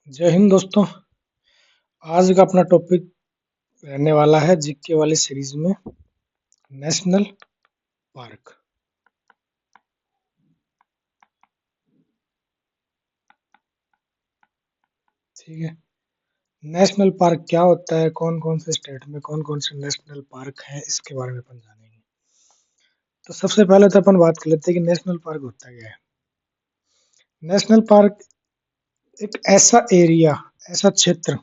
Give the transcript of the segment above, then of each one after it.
जय हिंद दोस्तों। आज का अपना टॉपिक रहने वाला है जीके वाली सीरीज में नेशनल पार्क। ठीक है, नेशनल पार्क क्या होता है, कौन कौन से स्टेट में कौन कौन से नेशनल पार्क हैं, इसके बारे में अपन जानेंगे। तो सबसे पहले तो अपन बात कर लेते हैं कि नेशनल पार्क होता क्या है। नेशनल पार्क एक ऐसा एरिया, ऐसा क्षेत्र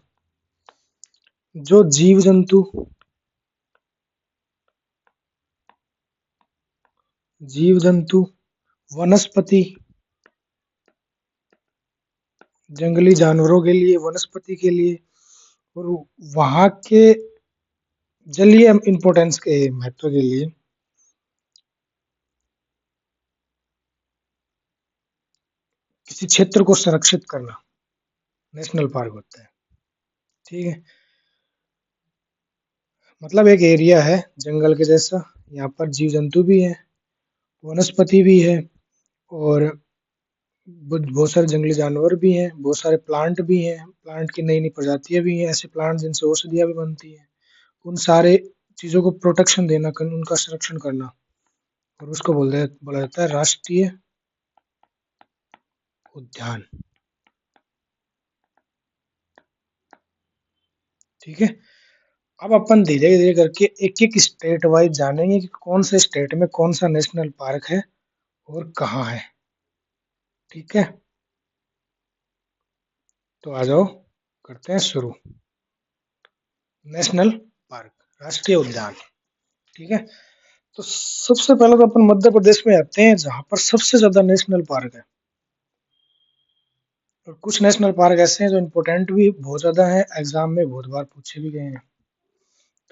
जो जीव जंतु, वनस्पति, जंगली जानवरों के लिए, वनस्पति के लिए और वहां के जलीय इंपॉर्टेंस के महत्व के लिए किसी क्षेत्र को संरक्षित करना नेशनल पार्क होता है। ठीक है, मतलब एक एरिया है जंगल के जैसा, यहाँ पर जीव जंतु भी है, वनस्पति भी है और बहुत सारे जंगली जानवर भी हैं, बहुत सारे प्लांट भी हैं, प्लांट की नई नई प्रजातियां भी हैं, ऐसे प्लांट जिनसे औषधियां भी बनती हैं। उन सारे चीजों को प्रोटेक्शन देना, उनका संरक्षण करना, और उसको बोला जाता है राष्ट्रीय उद्यान। ठीक है, अब अपन धीरे धीरे करके एक एक स्टेट वाइज जानेंगे कि कौन से स्टेट में कौन सा नेशनल पार्क है और कहाँ है। ठीक है, तो आ जाओ, करते हैं शुरू। नेशनल पार्क, राष्ट्रीय उद्यान। ठीक है, तो सबसे पहले तो अपन मध्य प्रदेश में आते हैं जहां पर सबसे ज्यादा नेशनल पार्क है। और कुछ नेशनल पार्क ऐसे हैं जो इम्पोर्टेंट भी बहुत ज्यादा है, एग्जाम में बहुत बार पूछे भी गए हैं।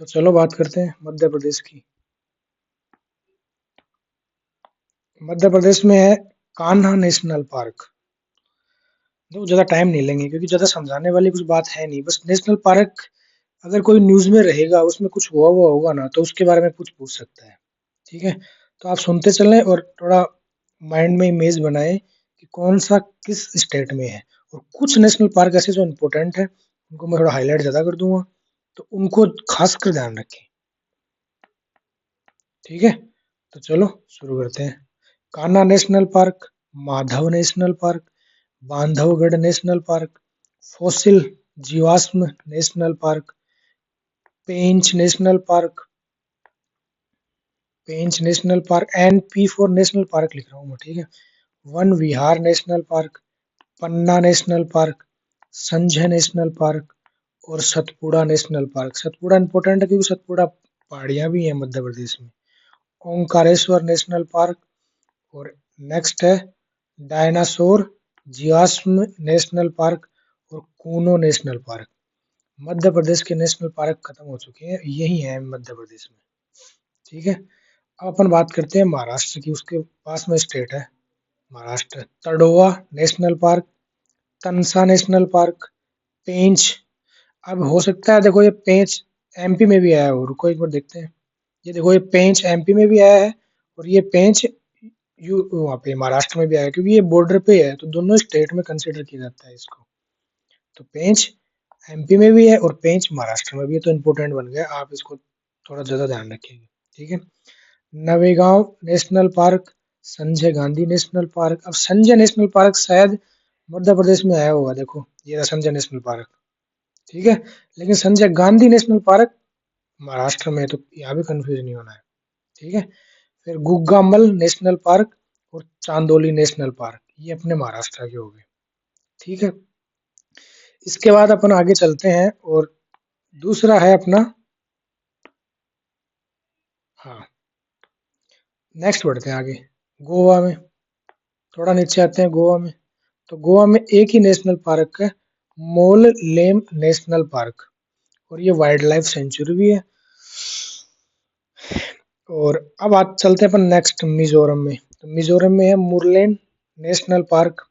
तो चलो बात करते हैं मध्य प्रदेश की। मध्य प्रदेश में है कान्हा नेशनल पार्क। देखो ज्यादा टाइम नहीं लेंगे क्योंकि ज्यादा समझाने वाली कुछ बात है नहीं, बस नेशनल पार्क अगर कोई न्यूज में रहेगा, उसमें कुछ हुआ होगा ना, तो उसके बारे में कुछ पूछ सकता है। ठीक है, तो आप सुनते चलें और थोड़ा माइंड में इमेज बनाएं कि कौन सा किस स्टेट में है। और कुछ नेशनल पार्क ऐसे जो इम्पोर्टेंट है, उनको मैं थोड़ा हाईलाइट ज्यादा कर दूंगा, तो उनको खास कर ध्यान रखें। ठीक है, तो चलो शुरू करते हैं। Kanha national park, Madhav national park, Bandhavgarh national park, fossil जीवाश्म national park, Pench national park, NP for national park लिख रहा हूँ मैं। ठीक है, Van Vihar national park, Panna national park, Sanjay national park और Satpura national park. Satpura important है क्योंकि सतपुड़ा पहाड़ियां भी हैं मध्य प्रदेश में। ओंकारेश्वर नेशनल पार्क और नेक्स्ट है डायनासोर जीवाश्म नेशनल पार्क और कूनो नेशनल पार्क। मध्य प्रदेश के नेशनल पार्क खत्म हो चुके हैं, यही है मध्य प्रदेश में। ठीक है, अब अपन बात करते हैं महाराष्ट्र की, उसके पास में स्टेट है Maharashtra. Tadoba national park, Tansa national park, Pench. अब हो सकता है देखो ये पेंच एमपी में भी आया हो, रुको एक बार देखते हैं। ये देखो ये पेंच एमपी में भी आया है और ये पेंच यू वहाँ पे महाराष्ट्र में भी आया है, क्योंकि ये बॉर्डर पे है, तो दोनों स्टेट में कंसिडर किया जाता है इसको। तो पेंच एमपी में भी है और पेंच महाराष्ट्र में भी है, तो इम्पोर्टेंट बन गया, आप इसको थोड़ा ज्यादा ध्यान रखिएगा। ठीक है, Navegaon national park, Sanjay Gandhi national park. अब संजय नेशनल पार्क शायद मध्य प्रदेश में आया होगा, देखो ये रहा संजय नेशनल पार्क। ठीक है, लेकिन संजय गांधी नेशनल पार्क महाराष्ट्र में है, तो यहाँ भी कंफ्यूज नहीं होना है। ठीक है, फिर गुग्गामल नेशनल पार्क और चांदोली नेशनल पार्क, ये अपने महाराष्ट्र के हो गए। ठीक है, इसके बाद अपन आगे चलते हैं और दूसरा है अपना, हाँ नेक्स्ट बढ़ते हैं आगे, गोवा में। थोड़ा नीचे आते हैं गोवा में। तो गोवा में एक ही नेशनल पार्क है, मोल लेम नेशनल पार्क, और ये वाइल्ड लाइफ सेंचुरी भी है। और अब आज चलते हैं अपन नेक्स्ट मिजोरम में। तो मिजोरम में है Murlen national park,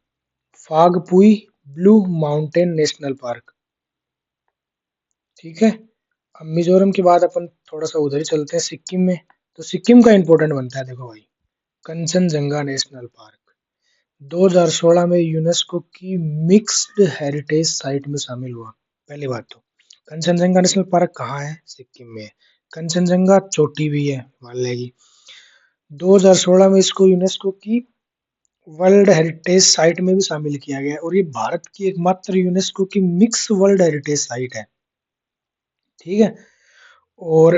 Phawngpui blue mountain national park. ठीक है, अब मिजोरम के बाद अपन थोड़ा सा उधर ही चलते हैं सिक्किम में। तो सिक्किम का इंपॉर्टेंट बनता है देखो भाई, कंचनजंगा नेशनल पार्क। 2016 में यूनेस्को की मिक्स्ड हेरिटेज साइट में शामिल हुआ। पहली बात तो कंचनजंगा नेशनल पार्क कहाँ है? सिक्किम में है। कंचनजंगा चोटी भी है हिमालय की। 2016 में इसको यूनेस्को की वर्ल्ड हेरिटेज साइट में भी शामिल किया गया है और ये भारत की एकमात्र यूनेस्को की मिक्स वर्ल्ड हेरिटेज साइट है। ठीक है। और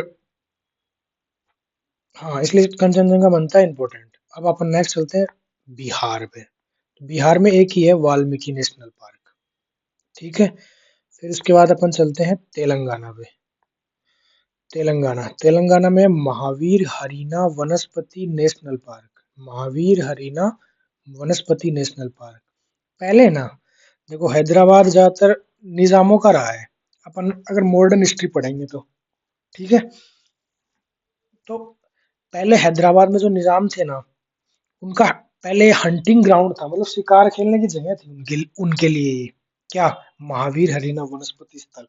हाँ, इसलिए कंचनजंगा बनता है इम्पोर्टेंट। अब अपन नेक्स्ट चलते हैं बिहार पे। बिहार में एक ही है वाल्मीकि नेशनल पार्क। ठीक है। फिर उसके बाद अपन चलते हैं तेलंगाना पे। तेलंगाना में महावीर हरीना वनस्पति नेशनल पार्क। महावीर हरीना वनस्पति नेशनल पार्क। पहले ना देखो, हैदराबाद ज्यादातर निजामों का रहा है। अपन अगर मॉडर्न हिस्ट्री पढ़ेंगे तो ठीक है। तो पहले हैदराबाद में जो निजाम थे ना, उनका पहले हंटिंग ग्राउंड था, मतलब शिकार खेलने की जगह थी उनके लिए ये। क्या? महावीर हरीना वनस्पति स्थल।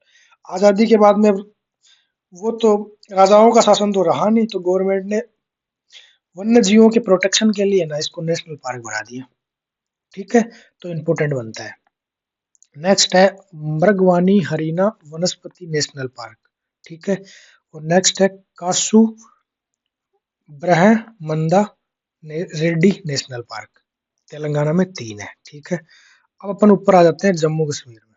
आजादी के बाद में वो तो राजाओं का शासन तो रहा नहीं, तो गवर्नमेंट ने वन्य जीवों के प्रोटेक्शन के लिए ना इसको नेशनल पार्क बना दिया। ठीक है। तो इम्पोर्टेंट बनता है। नेक्स्ट है मृगवानी हरीना वनस्पति नेशनल पार्क। ठीक है। और नेक्स्ट है कासु ब्रह्मंदा रेड्डी नेशनल पार्क। तेलंगाना में 3 है। ठीक है। अब अपन ऊपर आ जाते हैं जम्मू कश्मीर में।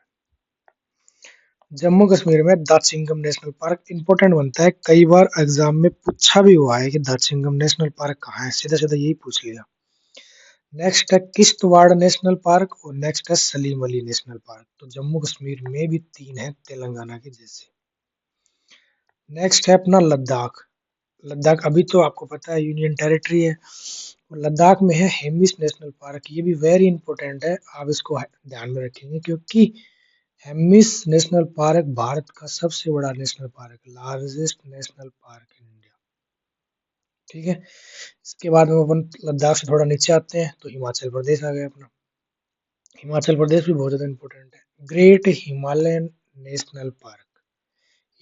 जम्मू कश्मीर में दाचिंगम नेशनल पार्क इंपॉर्टेंट बनता है। कई बार एग्जाम में पूछा भी हुआ है कि दाचिंगम नेशनल पार्क कहाँ है, सीधा सीधा यही पूछ लिया। नेक्स्ट है किश्तवाड़ नेशनल पार्क और नेक्स्ट है सलीम अली नेशनल पार्क। तो जम्मू कश्मीर में भी 3 है तेलंगाना के जैसे। नेक्स्ट है अपना लद्दाख। लद्दाख अभी तो आपको पता है यूनियन टेरिटरी है। और लद्दाख में है हेमिस नेशनल पार्क। ये भी वेरी इंपॉर्टेंट है, आप इसको ध्यान में रखेंगे क्योंकि हेमिस नेशनल पार्क भारत का सबसे बड़ा national park, largest national park in India. ठीक है। इसके बाद में अपन लद्दाख से थोड़ा नीचे आते हैं तो हिमाचल प्रदेश आ गया अपना। हिमाचल प्रदेश भी बहुत ज्यादा इंपॉर्टेंट है। ग्रेट हिमालयन नेशनल पार्क,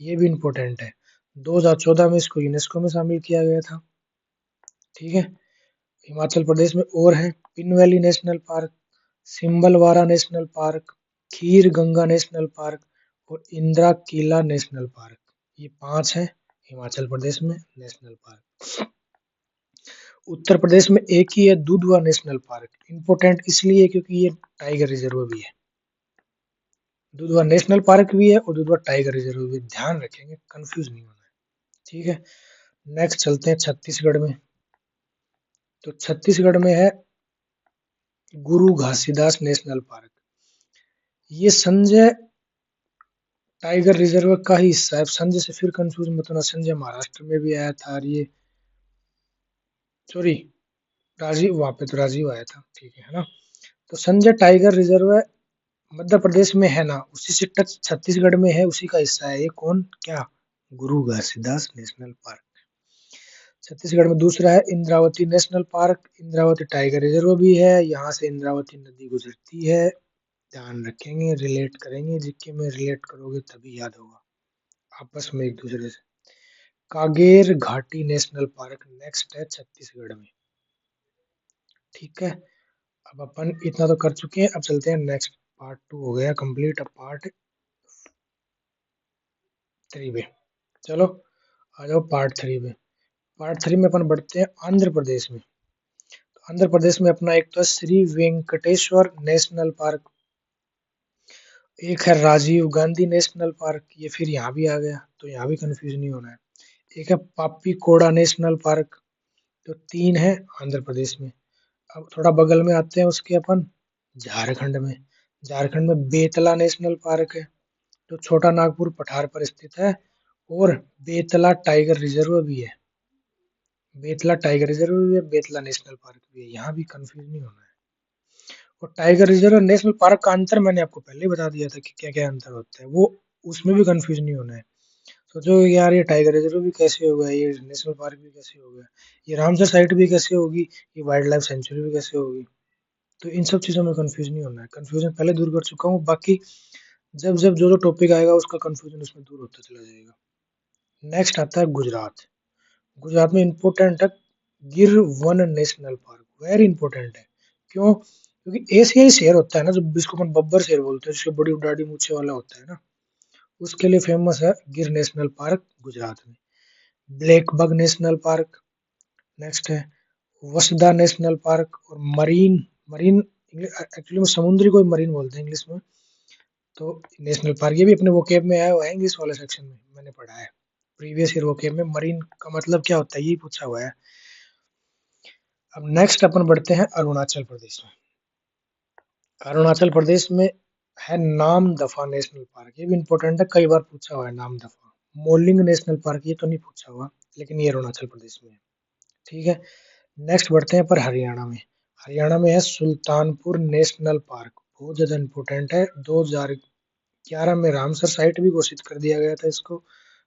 ये भी इंपॉर्टेंट है। 2014 में इसको यूनेस्को में शामिल किया गया था। ठीक है। हिमाचल प्रदेश में और है Pin valley national park, Simbalbara national park, Khir Ganga national park और इंदिरा किला नेशनल पार्क। ये 5 है हिमाचल प्रदेश में नेशनल पार्क। उत्तर प्रदेश में एक ही है दुधवा नेशनल पार्क। इंपॉर्टेंट इसलिए क्योंकि ये टाइगर रिजर्व भी है। दुधवा नेशनल पार्क भी है और दुधवा टाइगर रिजर्व भी, ध्यान रखेंगे, कंफ्यूज नहीं होना है। ठीक है। नेक्स्ट चलते हैं छत्तीसगढ़ में। तो छत्तीसगढ़ में है गुरु घासीदास नेशनल पार्क। ये संजय टाइगर रिजर्व का ही हिस्सा है। संजय से फिर कंफ्यूज मत होना, संजय महाराष्ट्र में भी आया था और ये सॉरी राजीव, वहां पे तो राजीव आया था। ठीक है ना। तो संजय टाइगर रिजर्व मध्य प्रदेश में है ना, उसी से टच छत्तीसगढ़ में है, उसी का हिस्सा है ये। कौन? क्या? गुरु घासीदास नेशनल पार्क। छत्तीसगढ़ में दूसरा है Indravati national park. Indravati tiger reserve भी है, यहाँ से इंद्रावती नदी गुजरती है। ध्यान रखेंगे, रिलेट करेंगे, जीके में रिलेट करोगे तभी याद होगा आपस में एक दूसरे से। कागेर घाटी नेशनल पार्क नेक्स्ट है छत्तीसगढ़ में। ठीक है। अब अपन इतना तो कर चुके हैं, अब चलते हैं नेक्स्ट। पार्ट 2 हो गया कंप्लीट, अब पार्ट 3 पे चलो आ जाओ। पार्ट 3 पे, पार्ट 3 में अपन बढ़ते हैं आंध्र प्रदेश में। तो आंध्र प्रदेश में अपना एक तो श्री वेंकटेश्वर नेशनल पार्क, एक है राजीव गांधी नेशनल पार्क, ये फिर यहाँ भी आ गया तो यहाँ भी कंफ्यूज नहीं होना है। एक है पापी कोड़ा नेशनल पार्क। तो 3 है आंध्र प्रदेश में। अब थोड़ा बगल में आते हैं उसके अपन झारखंड में। झारखंड में बेतला नेशनल पार्क है, जो छोटा नागपुर पठार पर स्थित है। और बेतला टाइगर रिजर्व भी है। बेतला टाइगर रिजर्व भी है, बेतला नेशनल पार्क भी है, यहाँ भी कंफ्यूज नहीं होना है। और टाइगर रिजर्व और नेशनल पार्क का अंतर मैंने आपको पहले ही बता दिया था कि क्या क्या अंतर होता है, वो उसमें भी कंफ्यूज नहीं होना है। सोचो यार ये टाइगर रिजर्व भी कैसे होगा, ये नेशनल पार्क भी कैसे होगा, ये रामसर साइट भी कैसे होगी, ये वाइल्ड लाइफ सेंचुरी भी कैसे होगी। तो इन सब चीजों में कंफ्यूज नहीं होना है, कंफ्यूजन पहले दूर कर चुका हूँ। बाकी जब जब जो जो टॉपिक आएगा उसका कंफ्यूजन उसमें दूर होता चला जाएगा। नेक्स्ट आता है गुजरात। गुजरात में इंपॉर्टेंट है गिर one national park, very important है। क्यों? क्योंकि एशियाई शेर होता है ना, जो जिसको अपन बब्बर शेर बोलते हैं, जिसके बड़ी उडाड़ी मूछें वाला होता है ना, उसके लिए फेमस है गिर नेशनल पार्क गुजरात में। Black bug national park next है, वसुधा नेशनल पार्क और मरीन मरीन एक्चुअली में समुद्री को मरीन बोलते हैं इंग्लिश में। तो नेशनल पार्क ये भी अपने वोकेब में आया हुआ है, इंग्लिश वाले सेक्शन में मैंने पढ़ा है। प्रीवियस ईयर वोकेब में मरीन का मतलब क्या होता है यही पूछा हुआ है। अब नेक्स्ट अपन बढ़ते हैं अरुणाचल प्रदेश में। अरुणाचल प्रदेश में है नामदफा नेशनल पार्क, ये भी इंपॉर्टेंट है, कई बार पूछा हुआ है नामदफा। मोलिंग नेशनल पार्क ये तो नहीं पूछा हुआ, लेकिन ये अरुणाचल प्रदेश में है। ठीक है, नेक्स्ट बढ़ते हैं पर हरियाणा में। हरियाणा में है सुल्तानपुर नेशनल पार्क, बहुत ज्यादा इंपॉर्टेंट है। 2011 में रामसर साइट भी घोषित कर दिया गया था इसको,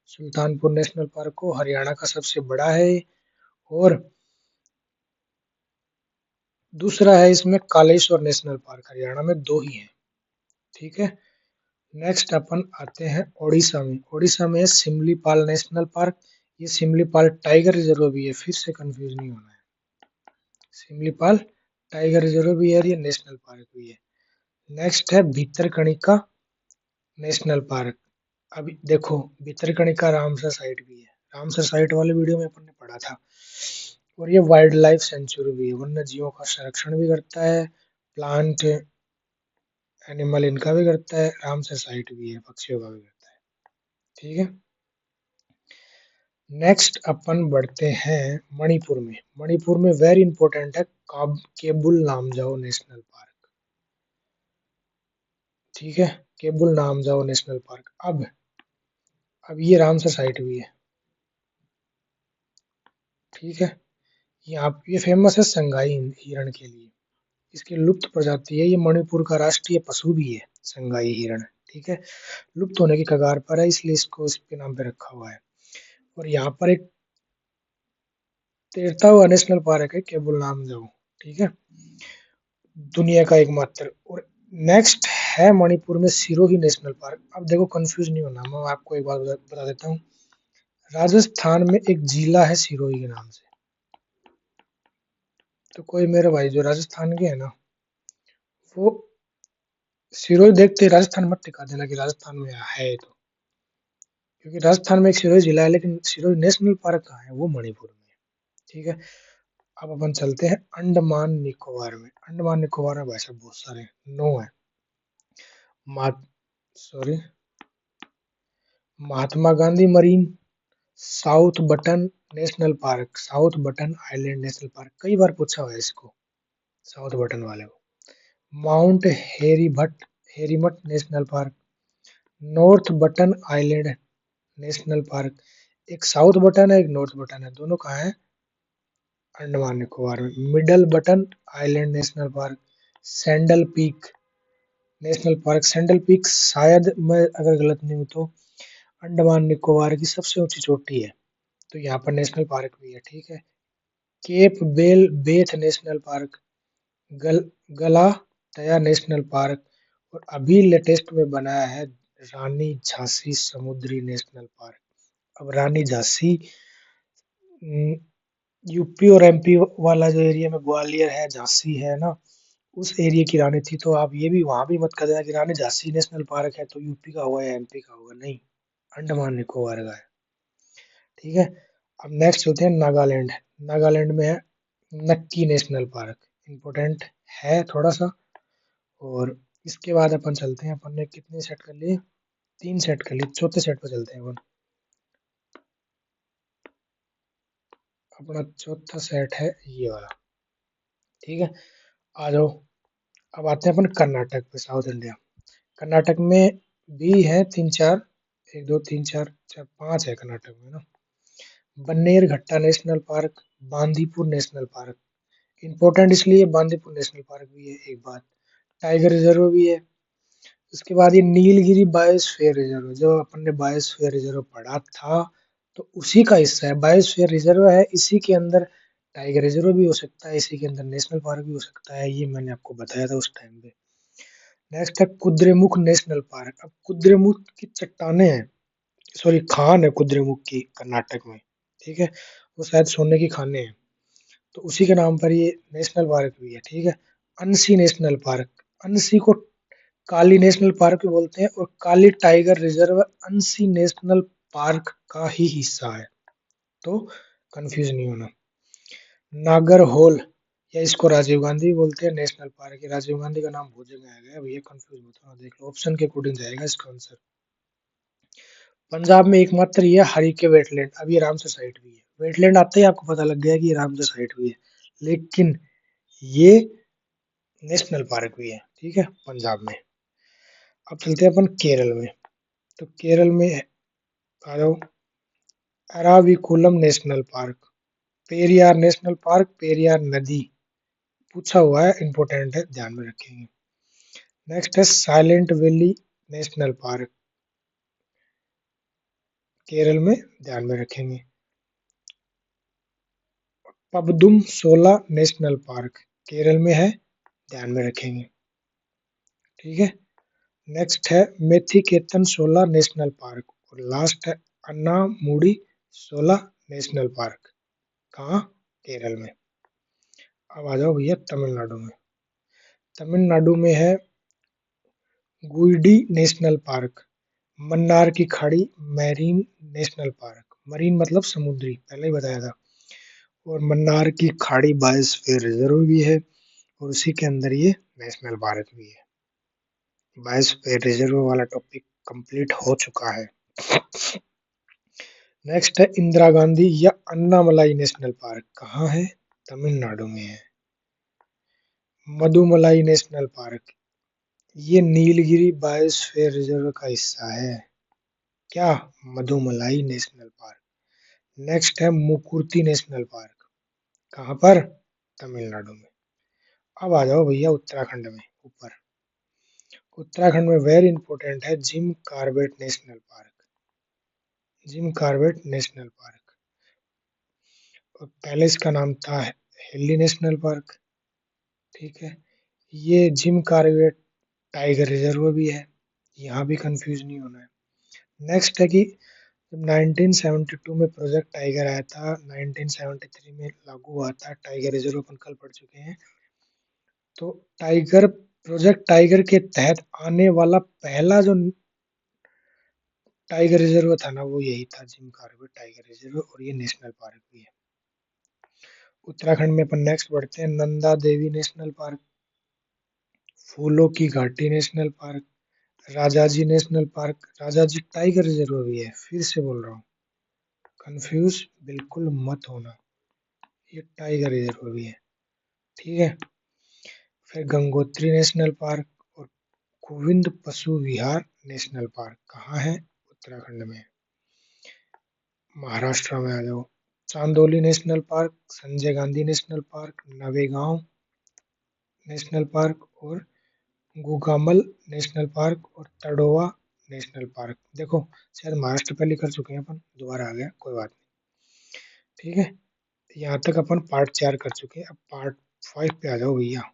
सुल्तानपुर नेशनल पार्क को। हरियाणा का सबसे बड़ा है ये। और दूसरा है इसमें कालेश्वर नेशनल पार्क, हरियाणा में दो ही है। ठीक है, नेक्स्ट अपन आते हैं ओडिशा में। ओडिशा में है सिमलीपाल नेशनल पार्क, ये सिमलीपाल टाइगर रिजर्व भी है, फिर से कंफ्यूज नहीं होना है। सिमलीपाल टाइगर रिजर्व भी है और ये नेशनल पार्क भी है। नेक्स्ट है भितरकणिका नेशनल पार्क। अभी देखो भितरकणिका रामसर साइट भी है, रामसर साइट वाले वीडियो में अपन ने पढ़ा था। और ये वाइल्ड लाइफ सेंचुरी भी है, वन्य जीवों का संरक्षण भी करता है, प्लांट एनिमल इनका भी करता है, रामसर साइट भी है, पक्षियों का भी करता है। ठीक है, नेक्स्ट अपन बढ़ते हैं मणिपुर में। मणिपुर में वेरी इंपॉर्टेंट है केबुल लामजाओ नेशनल पार्क। ठीक है, केबुल लामजाओ नेशनल पार्क। अब ये रामसर साइट भी है। ठीक है, यहाँ ये फेमस है संगाई हिरण के लिए, इसकी लुप्त प्रजाति है, ये मणिपुर का राष्ट्रीय पशु भी है संगाई हिरण। ठीक है, लुप्त होने की कगार पर है, इसलिए इसको इसके नाम पे रखा हुआ है। और यहाँ पर एक तैरता हुआ नेशनल पार्क है केबुल लामजाओ। ठीक है, दुनिया का एकमात्र। और नेक्स्ट है मणिपुर में सिरोही नेशनल पार्क। अब देखो कंफ्यूज नहीं होना, मैं आपको एक बात बता देता हूँ। राजस्थान में एक जिला है सिरोही के नाम से, तो कोई मेरे भाई जो राजस्थान के है ना, वो सिरोही देखते ही राजस्थान मत टिका देना कि राजस्थान में है तो, क्योंकि राजस्थान में एक सिरोही जिला है, लेकिन सिरोही नेशनल पार्क कहाँ है, वो मणिपुर में है। ठीक है, अब अपन चलते हैं अंडमान निकोबार में। अंडमान निकोबार में भाई साहब बहुत सारे नो है। मात sorry, Mahatma Gandhi marine, south Button national park, south Button island national park, कई बार पूछा हुआ है इसको, साउथ बटन वाले को। Mount Harriet national park, north Button island national park. एक साउथ बटन है, एक नॉर्थ बटन है, दोनों कहाँ है, अंडमान निकोबार में। Middle button island national park, sandal peak national park. Sandal peak शायद मैं अगर गलत नहीं हूँ तो अंडमान निकोबार की सबसे ऊंची चोटी है, तो यहाँ पर नेशनल पार्क भी है। ठीक है, Campbell Bay national park, गल गला तया नेशनल पार्क। और अभी लेटेस्ट में बनाया है रानी झांसी समुद्री नेशनल पार्क। अब रानी झांसी यूपी और एमपी वाला जो एरिया में ग्वालियर है, झांसी है ना, उस एरिया की रानी थी। तो आप ये भी वहां भी मत कर देना कि रानी झांसी नेशनल पार्क है तो यूपी का होगा या एमपी का होगा, नहीं, अंडमान निकोबार का है। ठीक है, अब नेक्स्ट चलते हैं नागालैंड। नागालैंड में है नक्की नेशनल पार्क, इम्पोर्टेंट है थोड़ा सा। और इसके बाद अपन चलते हैं, अपन ने कितने सेट कर लिए, 3 सेट कर लिए, चौथे सेट पर चलते हैं अपन। अपना चौथा सेट है ये वाला। ठीक है, आ जाओ। अब आते हैं अपन कर्नाटक पे, साउथ इंडिया। कर्नाटक में भी है 3 4, 1 2 3 4 4 5 है कर्नाटक में ना। Bannerghatta national park, Bandipur national park, important इसलिए बांदीपुर नेशनल पार्क भी है एक बात, टाइगर रिजर्व भी है। उसके बाद ये नीलगिरी बायोस्फीयर रिजर्व, जो अपन ने बायोस्फीयर रिजर्व पढ़ा था, तो उसी का हिस्सा है। बायोस्फीयर रिजर्व है, इसी के अंदर टाइगर रिजर्व भी हो सकता है, इसी के अंदर नेशनल पार्क भी हो सकता है, ये मैंने आपको बताया था उस टाइम पे। नेक्स्ट है कुद्रेमुख नेशनल पार्क। अब कुद्रेमुख की चट्टाने हैं, सॉरी खान है कुद्रेमुख की कर्नाटक में। ठीक है, वो शायद सोने की खाने हैं, तो उसी के नाम पर ये नेशनल पार्क भी है। ठीक है, अंसी नेशनल पार्क, अंसी को काली नेशनल पार्क भी बोलते हैं और Kali tiger reserve Anshi national park का ही हिस्सा है, तो कंफ्यूज नहीं होना। नागरहोल, या इसको राजीव गांधी भी बोलते हैं नेशनल पार्क, ये राजीव गांधी का नाम बहुत जगह आ गया, अब ये कंफ्यूज मत होना, देख लो ऑप्शन के अकॉर्डिंग जाएगा इसका आंसर। पंजाब में एकमात्र ये हरीके वेटलैंड, अब ये रामसर साइट भी है, वेटलैंड आते ही आपको पता लग गया कि ये रामसर साइट भी है, लेकिन ये नेशनल पार्क भी है, ठीक है, पंजाब में। अब चलते हैं अपन केरल में, तो केरल में आ जाओ, Eravikulam national park, Periyar national park, Periyar नदी पूछा हुआ है, इंपॉर्टेंट है, ध्यान में रखेंगे। नेक्स्ट है silent valley national park, Kerala में, ध्यान में रखेंगे। पबदुम सोला नेशनल पार्क, केरल में है, ध्यान में रखेंगे, ठीक है। नेक्स्ट है मेथिकेतन सोला नेशनल पार्क, और लास्ट है अन्नामुडी सोला नेशनल पार्क, कहाँ, केरल में। अब आ जाओ भैया तमिलनाडु में, तमिलनाडु में है गुइडी नेशनल पार्क, मन्नार की खाड़ी मैरीन नेशनल पार्क, मरीन मतलब समुद्री, पहले ही बताया था, और मन्नार की खाड़ी बायोस्फीयर रिजर्व भी है, और उसी के अंदर ये नेशनल पार्क भी है। बायोस्फीयर रिजर्व वाला टॉपिक कंप्लीट हो चुका है। नेक्स्ट है इंदिरा गांधी या अन्नामलाई नेशनल पार्क, कहाँ है, तमिलनाडु में है। मधुमलाई नेशनल पार्क, ये नीलगिरी बायोस्फीयर रिजर्व का हिस्सा है, क्या, मधुमलाई नेशनल पार्क। नेक्स्ट है मुकुर्ती नेशनल पार्क, कहाँ पर, तमिलनाडु में। अब आ जाओ भैया उत्तराखंड में ऊपर, उत्तराखंड में वेरी इंपॉर्टेंट है Jim Corbett national park, Jim Corbett national park, और पहले इसका नाम था हिल्ली नेशनल पार्क, ठीक है। ये जिम कार्बेट टाइगर रिजर्व भी है, यहाँ भी कंफ्यूज नहीं होना है। नेक्स्ट है कि जब 1972 में प्रोजेक्ट टाइगर आया था, 1973 में लागू हुआ था टाइगर रिजर्व, अपन कल पढ़ चुके हैं, तो टाइगर प्रोजेक्ट टाइगर के तहत आने वाला पहला जो टाइगर रिजर्व था ना, वो यही था जिम कार्बेट टाइगर रिजर्व, और ये नेशनल पार्क भी है। उत्तराखंड में अपन नेक्स्ट बढ़ते हैं, नंदा देवी नेशनल पार्क, फूलों की घाटी national park, Rajaji national park, Rajaji tiger reserve भी है, फिर से बोल रहा हूँ, कंफ्यूज बिल्कुल मत होना, ये टाइगर रिजर्व भी है, ठीक है। फिर गंगोत्री नेशनल पार्क और गोविंद पशु विहार नेशनल पार्क, कहाँ है, उत्तराखंड में। महाराष्ट्र में आ जाओ, Chandoli national park, Sanjay Gandhi national park, Navegaon national park, और गुगामल नेशनल पार्क, और तड़ोवा नेशनल पार्क। देखो शायद महाराष्ट्र पहले कर चुके हैं अपन, दोबारा आ गया, कोई बात नहीं, ठीक है। यहाँ तक अपन पार्ट 4 कर चुके हैं, अब पार्ट 5 पे आ जाओ भैया,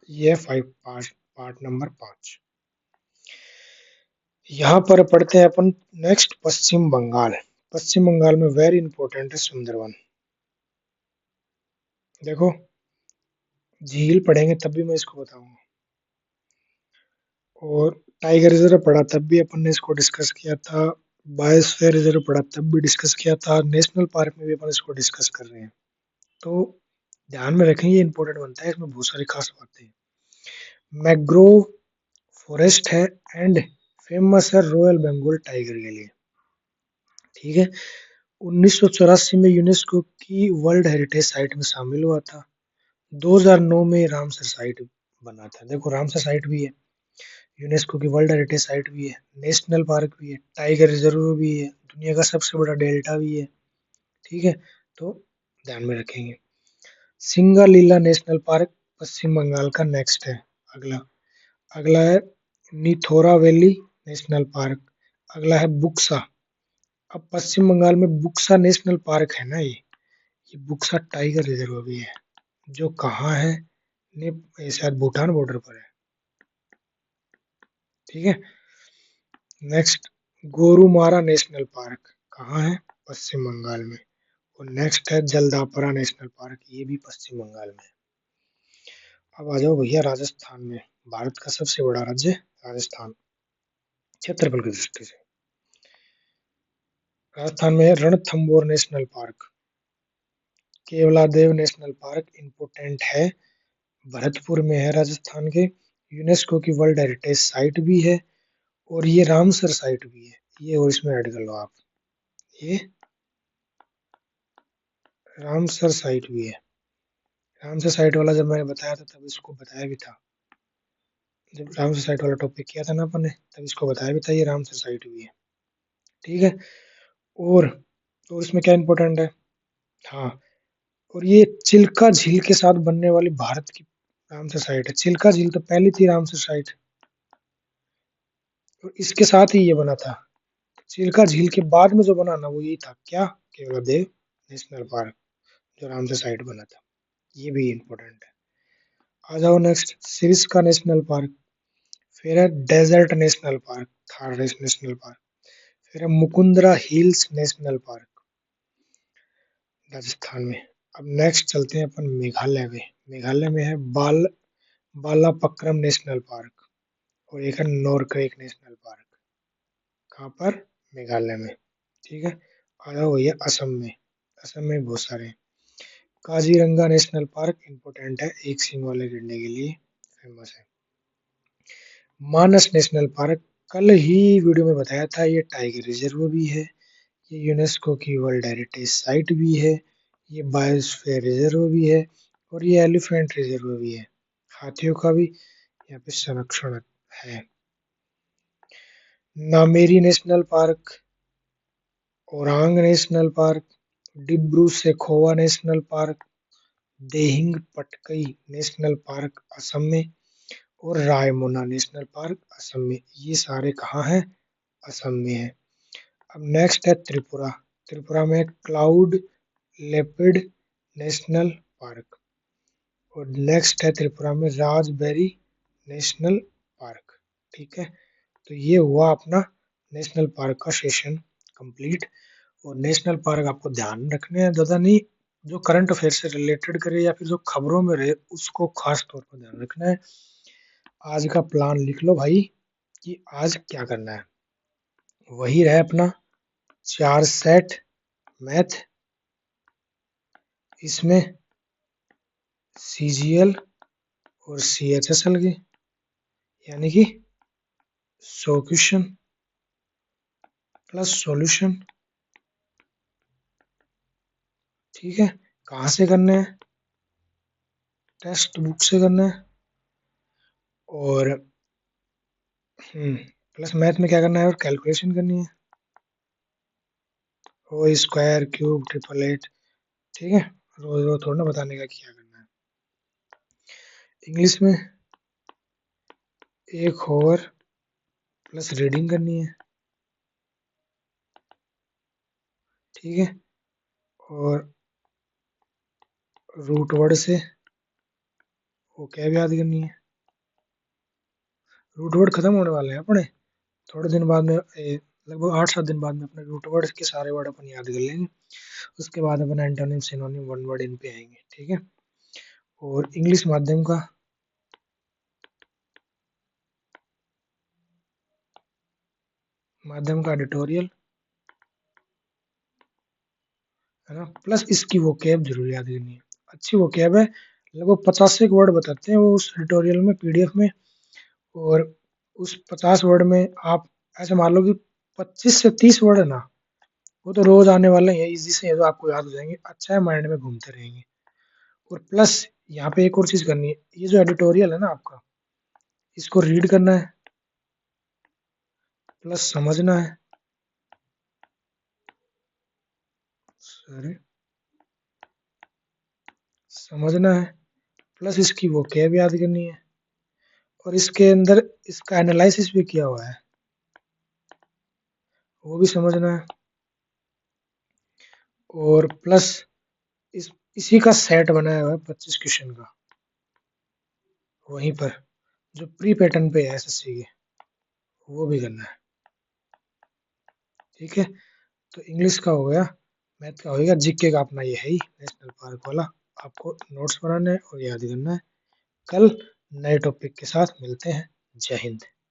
ये 5 पार्ट नंबर 5। यहाँ पर पढ़ते हैं अपन नेक्स्ट पश्चिम बंगाल, पश्चिम बंगाल में वेरी इंपॉर्टेंट है सुंदरवन। देखो झील पढ़ेंगे तब भी मैं इसको बताऊंगा, और टाइगर रिजर्व पढ़ा तब भी अपन ने इसको डिस्कस किया था, बायोस्फीयर रिजर्व पढ़ा तब भी डिस्कस किया था, नेशनल पार्क में भी अपन इसको डिस्कस कर रहे हैं, तो ध्यान में रखें, ये इंपॉर्टेंट बनता है, इसमें बहुत सारी खास बातें हैं। मैग्रोव फॉरेस्ट है एंड फेमस है रॉयल बंगाल टाइगर के लिए, ठीक है। 1984 में यूनेस्को की वर्ल्ड हेरिटेज साइट में शामिल हुआ था, 2009 में रामसर साइट बना था, देखो रामसर साइट भी है, यूनेस्को की वर्ल्ड हेरिटेज साइट भी है, नेशनल पार्क भी है, टाइगर रिजर्व भी है, दुनिया का सबसे बड़ा डेल्टा भी है, ठीक है, तो ध्यान में रखेंगे। सिंगालीला नेशनल पार्क पश्चिम बंगाल का नेक्स्ट है, अगला अगला है निथोरा वैली नेशनल पार्क, अगला है बुक्सा। अब पश्चिम बंगाल में बुक्सा नेशनल पार्क है ना, ये बुक्सा टाइगर रिजर्व भी है, जो कहाँ है, ये शायद भूटान बॉर्डर पर है, ठीक है। नेक्स्ट गोरुमारा नेशनल पार्क, कहाँ है, पश्चिम बंगाल में, और नेक्स्ट है जलदापरा नेशनल पार्क, ये भी पश्चिम बंगाल में है। अब आ जाओ भैया राजस्थान में, भारत का सबसे बड़ा राज्य राजस्थान, क्षेत्रफल की दृष्टि से। राजस्थान में है Ranthambore national park, Keoladeo national park important है, भरतपुर में है राजस्थान के, यूनेस्को की वर्ल्ड हेरिटेज साइट भी है, और ये रामसर साइट भी है, ये और इसमें ऐड कर लो आप, ये रामसर साइट भी है। रामसर साइट वाला जब मैंने बताया था तब इसको बताया भी था, जब रामसर साइट वाला टॉपिक किया था ना अपन ने तब इसको बताया भी था, ये रामसर साइट भी है, ठीक है। और तो इसमें क्या इंपॉर्टेंट है, हाँ, और ये चिल्का झील के साथ बनने वाली भारत की रामसर साइट है। चिल्का झील तो पहली थी रामसर साइट, और इसके साथ ही ये बना था। चिल्का झील के बाद में जो बना ना वो यही था, क्या, केवलादेव नेशनल पार्क, जो रामसर साइट बना था, ये भी इम्पोर्टेंट है। आ जाओ नेक्स्ट, सिरिस्का नेशनल पार्क, फिर है desert national park, Thar national park, फिर है Mukundra hills national park Rajasthan में। अब नेक्स्ट चलते हैं अपन मेघालय में। मेघालय में है बालापक्रम नेशनल पार्क, और एक है नोरक्रेक नेशनल पार्क, कहाँ पर, मेघालय में, ठीक है। आ जाओ भैया असम में, असम में बहुत सारे हैं। काजीरंगा नेशनल पार्क इम्पोर्टेंट है, एक सींग वाले गैंडे के लिए फेमस है। मानस नेशनल पार्क, कल ही वीडियो में बताया था, ये टाइगर रिजर्व भी है, ये यूनेस्को की वर्ल्ड हेरिटेज साइट भी है, ये बायोस्फीयर रिजर्व भी है, और ये एलिफेंट रिजर्व भी है, हाथियों का भी यहाँ पे संरक्षण है। Nameri national park, Orang national park, Dibru Saikhowa national park, Dehing Patkai national park Assam में, और रायमोना नेशनल पार्क असम में, ये सारे कहाँ हैं, असम में है। अब नेक्स्ट है त्रिपुरा, त्रिपुरा में क्लाउड लेपर्ड नेशनल पार्क, और नेक्स्ट है त्रिपुरा में राजबेरी नेशनल पार्क, ठीक है। तो ये हुआ अपना नेशनल पार्क का सेशन कंप्लीट। और नेशनल पार्क आपको ध्यान रखने हैं, ज्यादा नहीं, जो करंट अफेयर से रिलेटेड करे या फिर जो खबरों में रहे उसको खास तौर पर ध्यान रखना है। आज का प्लान लिख लो भाई कि आज क्या करना है। वही रहे अपना 4 सेट मैथ, इसमें CGL और CHSL के, यानी कि 100 क्वेश्चन प्लस सॉल्यूशन, ठीक है। कहाँ से करने हैं, टेक्स्ट बुक से करना है। और प्लस मैथ में क्या करना है, और कैलकुलेशन करनी है, O square cube triple eight, ठीक है। रोज रोज थोड़ा ना बताने का क्या करना है। इंग्लिश में एक ओवर प्लस रीडिंग करनी है, ठीक है। और रूट वर्ड से वो क्या याद करनी है, रूट वर्ड खत्म होने वाले हैं अपने, थोड़े दिन बाद में लगभग 8-7 दिन बाद में अपने रूट वर्ड के सारे वर्ड अपन याद कर लेंगे। उसके बाद अपन एंटोनिम सिनोनिम वन वर्ड इन पे आएंगे, ठीक है। और इंग्लिश माध्यम का एडिटोरियल, है ना, प्लस इसकी वोकैब जरूर याद करनी है, अच्छी वोकैब है, लगभग 50 से वर्ड बताते हैं वो उस एडिटोरियल में PDF में। और उस 50 वर्ड में आप ऐसे मान लो कि 25 से 30 वर्ड है ना, वो तो रोज आने वाले हैं, इजी से है, तो आपको याद हो जाएंगे, अच्छा है, माइंड में घूमते रहेंगे। और प्लस यहाँ पे एक और चीज करनी है, ये जो एडिटोरियल है ना आपका, इसको रीड करना है, प्लस समझना है, सॉरी, समझना है, प्लस इसकी वोकैब याद करनी है, और इसके अंदर इसका एनालिसिस भी किया हुआ है, वो भी समझना है। और प्लस इसी का सेट बनाया हुआ है 25 क्वेश्चन का, वहीं पर जो प्री पैटर्न पे है SSC के, वो भी करना है, ठीक है। तो इंग्लिश का हो गया, मैथ का हो गया, GK का अपना ये है ही नेशनल पार्क वाला, आपको नोट्स बनाना है और याद करना है। कल नए टॉपिक के साथ मिलते हैं। जय हिंद।